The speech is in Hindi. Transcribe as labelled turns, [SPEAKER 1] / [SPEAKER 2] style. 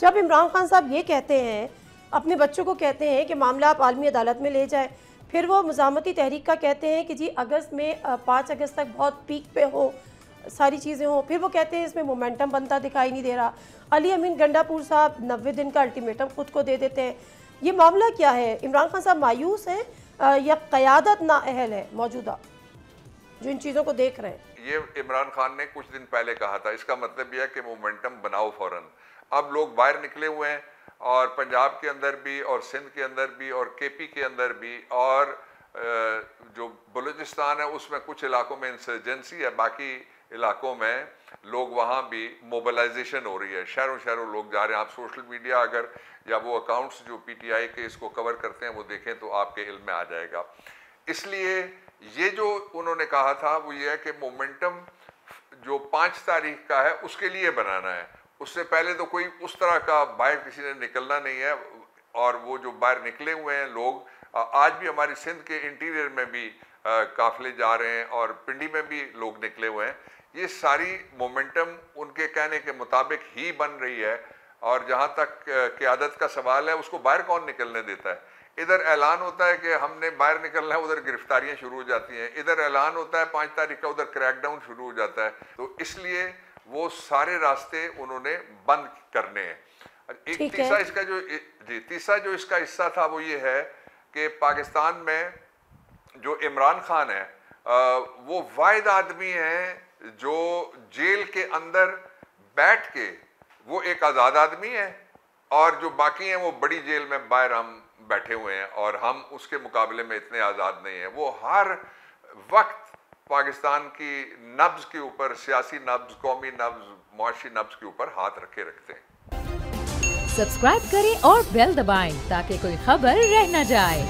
[SPEAKER 1] जब इमरान खान साहब ये कहते हैं, अपने बच्चों को कहते हैं कि मामला आप आलमी अदालत में ले जाए, फिर वो मुज़ामती तहरीक का कहते हैं कि जी अगस्त में 5 अगस्त तक बहुत पीक पे हो, सारी चीज़ें हों, फिर वो कहते हैं इसमें मोमेंटम बनता दिखाई नहीं दे रहा। अली अमीन गंडापुर साहब 90 दिन का अल्टीमेटम खुद को दे देते हैं। ये मामला क्या है? इमरान खान साहब मायूस हैं या क़यादत नाअहल है मौजूदा जो इन चीज़ों को देख रहे हैं?
[SPEAKER 2] ये इमरान खान ने कुछ दिन पहले कहा था। इसका मतलब यह है कि मोमेंटम बनाओ फ़ौरन। अब लोग बाहर निकले हुए हैं और पंजाब के अंदर भी और सिंध के अंदर भी और केपी के अंदर भी और जो बलूचिस्तान है उसमें कुछ इलाकों में इंसर्जेंसी है, बाकी इलाकों में लोग वहाँ भी मोबिलाइजेशन हो रही है। शहरों शहरों लोग जा रहे हैं। आप सोशल मीडिया अगर या वो अकाउंट्स जो पीटीआई के इसको कवर करते हैं वो देखें तो आपके इल्म में आ जाएगा। इसलिए ये जो उन्होंने कहा था वो ये है कि मोमेंटम जो 5 तारीख का है उसके लिए बनाना है। उससे पहले तो कोई उस तरह का बाहर किसी ने निकलना नहीं है। और वो जो बाहर निकले हुए हैं लोग, आज भी हमारी सिंध के इंटीरियर में भी काफिले जा रहे हैं और पिंडी में भी लोग निकले हुए हैं। ये सारी मोमेंटम उनके कहने के मुताबिक ही बन रही है। और जहाँ तक क़यादत का सवाल है, उसको बाहर कौन निकलने देता है? इधर ऐलान होता है कि हमने बाहर निकलना है, उधर गिरफ्तारियां शुरू हो जाती हैं। इधर ऐलान होता है 5 तारीख का, उधर क्रैकडाउन शुरू हो जाता है। तो इसलिए वो सारे रास्ते उन्होंने बंद करने हैं। एक तीसरा इसका जो इसका हिस्सा था वो ये है कि पाकिस्तान में जो इमरान खान है वो वाहिद आदमी हैं जो जेल के अंदर बैठ के वो एक आज़ाद आदमी है और जो बाकी हैं वो बड़ी जेल में बाहर हम बैठे हुए हैं और हम उसके मुकाबले में इतने आज़ाद नहीं हैं। वो हर वक्त पाकिस्तान की नब्ज़ के ऊपर, सियासी नब्ज़, कौमी नब्ज़, मुआशी नब्ज़ के ऊपर हाथ रखे रखते हैं।
[SPEAKER 3] सब्सक्राइब करें और बेल दबाएं ताकि कोई खबर रह न जाए।